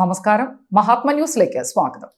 നമസ്കാരം. മഹാത്മ ന്യൂസിലേക്ക് സ്വാഗതം.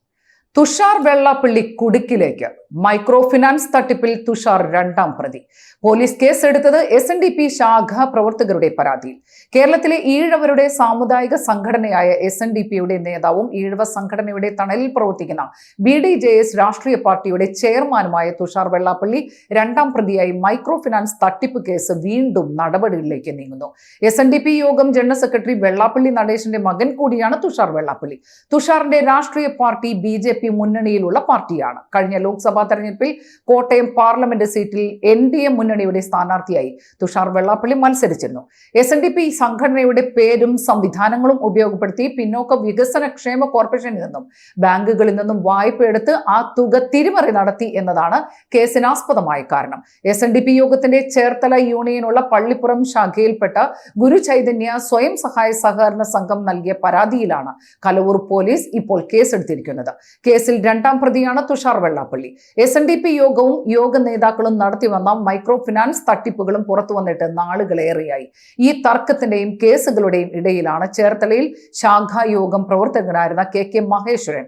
തുഷാർ വെള്ളാപ്പള്ളി കുടുക്കിലേക്ക്. മൈക്രോ ഫിനാൻസ് തട്ടിപ്പിൽ തുഷാർ രണ്ടാം പ്രതി. പോലീസ് കേസെടുത്തത് SNDP ശാഖാ പ്രവർത്തകരുടെ പരാതിയിൽ. കേരളത്തിലെ ഈഴവരുടെ സാമുദായിക സംഘടനയായ SNDPയുടെ നേതാവും ഈഴവ സംഘടനയുടെ തണലിൽ പ്രവർത്തിക്കുന്ന BDJS രാഷ്ട്രീയ പാർട്ടിയുടെ ചെയർമാനുമായ തുഷാർ വെള്ളാപ്പള്ളി രണ്ടാം പ്രതിയായി മൈക്രോ ഫിനാൻസ് തട്ടിപ്പ് കേസ് വീണ്ടും നടപടികളിലേക്ക് നീങ്ങുന്നു. SNDP യോഗം ജനറൽ സെക്രട്ടറി വെള്ളാപ്പള്ളി നടേശന്റെ മകൻ കൂടിയാണ് തുഷാർ വെള്ളാപ്പള്ളി. തുഷാറിന്റെ രാഷ്ട്രീയ പാർട്ടി BJP മുന്നണിയിലുള്ള പാർട്ടിയാണ്. കഴിഞ്ഞ ലോക്സഭാ തെരഞ്ഞെടുപ്പിൽ കോട്ടയം പാർലമെന്റ് സീറ്റിൽ NDA മുന്നണിയുടെ സ്ഥാനാർത്ഥിയായി തുഷാർ വെള്ളാപ്പള്ളി മത്സരിച്ചിരുന്നു. SNDP സംഘടനയുടെ പേരും സംവിധാനങ്ങളും ഉപയോഗപ്പെടുത്തി പിന്നോക്ക വികസന ക്ഷേമ കോർപ്പറേഷനിൽ നിന്നും ബാങ്കുകളിൽ നിന്നും വായ്പ എടുത്ത് ആ തുക തിരിമറി നടത്തി എന്നതാണ് കേസിനാസ്പദമായ കാരണം. SNDP യോഗത്തിന്റെ ചേർത്തല യൂണിയനുള്ള പള്ളിപ്പുറം ശാഖയിൽപ്പെട്ട ഗുരുചൈതന്യ സ്വയം സഹായ സഹകരണ സംഘം നൽകിയ പരാതിയിലാണ് കലവൂർ പോലീസ് ഇപ്പോൾ കേസെടുത്തിരിക്കുന്നത്. കേസിൽ രണ്ടാം പ്രതിയാണ് തുഷാർ വെള്ളാപ്പള്ളി. SNDP യോഗവും യോഗ നേതാക്കളും നടത്തിവന്ന മൈക്രോ ഫിനാൻസ് തട്ടിപ്പുകളും പുറത്തു വന്നിട്ട് നാളുകളേറെയായി. ഈ തർക്കത്തിന്റെയും കേസുകളുടെയും ഇടയിലാണ് ചേർത്തലയിൽ ശാഖായോഗം പ്രവർത്തകനായിരുന്ന KK മഹേശ്വരൻ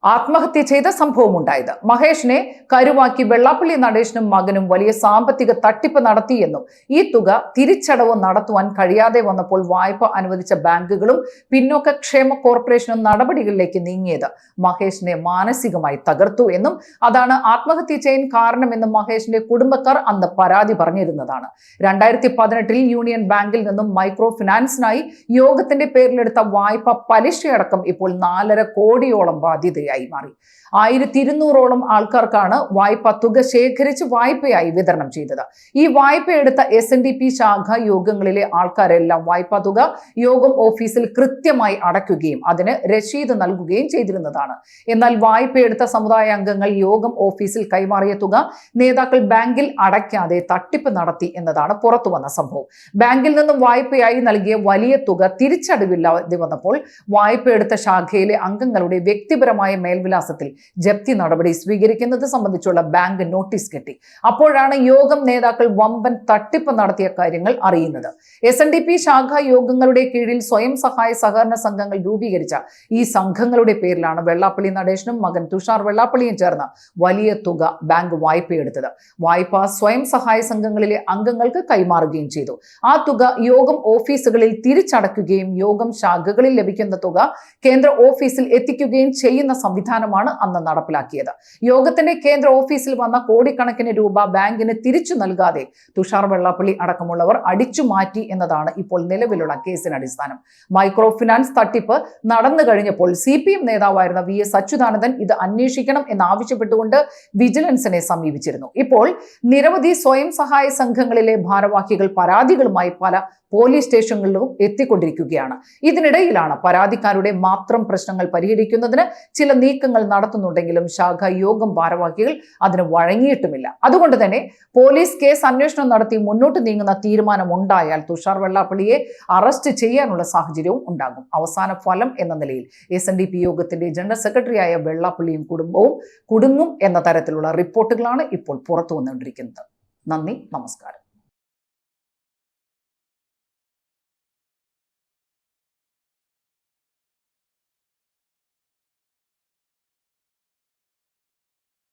ആത്മഹത്യ ചെയ്ത സംഭവം ഉണ്ടായത്. മഹേഷിനെ കരുവാക്കി വെള്ളാപ്പള്ളി നടേശനും മകനും വലിയ സാമ്പത്തിക തട്ടിപ്പ് നടത്തിയെന്നും ഈ തുക തിരിച്ചടവ് നടത്തുവാൻ കഴിയാതെ വന്നപ്പോൾ വായ്പ അനുവദിച്ച ബാങ്കുകളും പിന്നോക്ക ക്ഷേമ കോർപ്പറേഷനും നടപടികളിലേക്ക് നീങ്ങിയത് മഹേഷിനെ മാനസികമായി തകർത്തു എന്നും അതാണ് ആത്മഹത്യ ചെയ്യാൻ കാരണമെന്നും മഹേഷിന്റെ കുടുംബക്കാർ അന്ന് പരാതി പറഞ്ഞിരുന്നതാണ്. 2018 യൂണിയൻ ബാങ്കിൽ നിന്നും മൈക്രോ ഫിനാൻസിനായി യോഗത്തിന്റെ പേരിലെടുത്ത വായ്പ പലിശയടക്കം ഇപ്പോൾ 4.5 കോടിയോളം ബാധ്യതയായി മാറി. 1200ഓളം ആൾക്കാർക്കാണ് വായ്പ തുക ശേഖരിച്ച് വായ്പയായി വിതരണം ചെയ്തത്. ഈ വായ്പ എടുത്ത SNDP ശാഖാ യോഗങ്ങളിലെ ആൾക്കാരെല്ലാം വായ്പാ തുക യോഗം ഓഫീസിൽ കൃത്യമായി അടയ്ക്കുകയും അതിന് രശീത് നൽകുകയും ചെയ്തിരുന്നതാണ്. എന്നാൽ വായ്പ എടുത്ത സമുദായ അംഗങ്ങൾ യോഗം ഓഫീസിൽ കൈമാറിയ തുക നേതാക്കൾ ബാങ്കിൽ അടയ്ക്കാതെ തട്ടിപ്പ് നടത്തി എന്നതാണ് പുറത്തു വന്ന സംഭവം. ബാങ്കിൽ നിന്നും വായ്പയായി നൽകിയ വലിയ തുക തിരിച്ചടവില്ലാതെ വന്നപ്പോൾ വായ്പ എടുത്ത ശാഖയിലെ അംഗങ്ങളുടെ വ്യക്തിപരമായ മേൽവിലാസത്തിൽ ജപ്തി നടപടി സ്വീകരിക്കുന്നത് സംബന്ധിച്ചുള്ള ബാങ്ക് നോട്ടീസ് കിട്ടി. അപ്പോഴാണ് യോഗം നേതാക്കൾ വമ്പൻ തട്ടിപ്പ് നടത്തിയ കാര്യങ്ങൾ അറിയുന്നത്. SNDP ശാഖാ യോഗങ്ങളുടെ കീഴിൽ സ്വയം സഹായ സഹകരണ സംഘങ്ങൾ രൂപീകരിച്ച ഈ സംഘങ്ങളുടെ പേരിലാണ് വെള്ളാപ്പള്ളി നടേശനും മകൻ തുഷാർ വെള്ളാപ്പള്ളിയും ചേർന്ന് വലിയ തുക ബാങ്ക് വായ്പയെടുത്തത്. വായ്പ സ്വയം സഹായ സംഘങ്ങളിലെ അംഗങ്ങൾക്ക് കൈമാറുകയും ചെയ്തു. ആ തുക യോഗം ഓഫീസുകളിൽ തിരിച്ചടക്കുകയും യോഗം ശാഖകളിൽ ലഭിക്കുന്ന തുക കേന്ദ്ര ഓഫീസിൽ എത്തിക്കുകയും ചെയ്യുന്ന സംവിധാനമാണ് അന്ന് നടപ്പിലാക്കിയത്. യോഗത്തിന്റെ കേന്ദ്ര ഓഫീസിൽ വന്ന കോടിക്കണക്കിന് രൂപ ബാങ്കിന് തിരിച്ചു നൽകാതെ തുഷാർ വെള്ളാപ്പള്ളി അടക്കമുള്ളവർ അടിച്ചു മാറ്റി എന്നതാണ് ഇപ്പോൾ നിലവിലുള്ള കേസിന് അടിസ്ഥാനം. മൈക്രോ ഫിനാൻസ് തട്ടിപ്പ് നടന്നു കഴിഞ്ഞപ്പോൾ CPM നേതാവായിരുന്ന VS അച്യുതാനന്ദൻ ഇത് അന്വേഷിക്കണം എന്നാവശ്യപ്പെട്ടുകൊണ്ട് വിജിലൻസിനെ സമീപിച്ചിരുന്നു. ഇപ്പോൾ നിരവധി സ്വയം സഹായ സംഘങ്ങളിലെ ഭാരവാഹികൾ പരാതികളുമായി പല പോലീസ് സ്റ്റേഷനുകളിലും എത്തിക്കൊണ്ടിരിക്കുകയാണ്. ഇതിനിടയിലാണ് പരാതിക്കാരുടെ മാത്രം പ്രശ്നങ്ങൾ പരിഹരിക്കുന്നതിന് ചില നീക്കങ്ങൾ നടത്തുന്നുണ്ടെങ്കിലും ശാഖാ യോഗം ഭാരവാഹികൾ അതിന് വഴങ്ങിയിട്ടുമില്ല. അതുകൊണ്ട് തന്നെ പോലീസ് കേസ് അന്വേഷണം നടത്തി മുന്നോട്ട് നീങ്ങുന്ന തീരുമാനം ഉണ്ടായാൽ തുഷാർ വെള്ളാപ്പള്ളിയെ അറസ്റ്റ് ചെയ്യാനുള്ള സാഹചര്യവും ഉണ്ടാകും. അവസാന ഫലം എന്ന നിലയിൽ SNDP യോഗത്തിന്റെ ജനറൽ സെക്രട്ടറിയായ വെള്ളാപ്പള്ളിയും കുടുംബവും കുടുങ്ങും എന്ന തരത്തിലുള്ള റിപ്പോർട്ടുകളാണ് ഇപ്പോൾ പുറത്തു വന്നുകൊണ്ടിരിക്കുന്നത്. നന്ദി, നമസ്കാരം.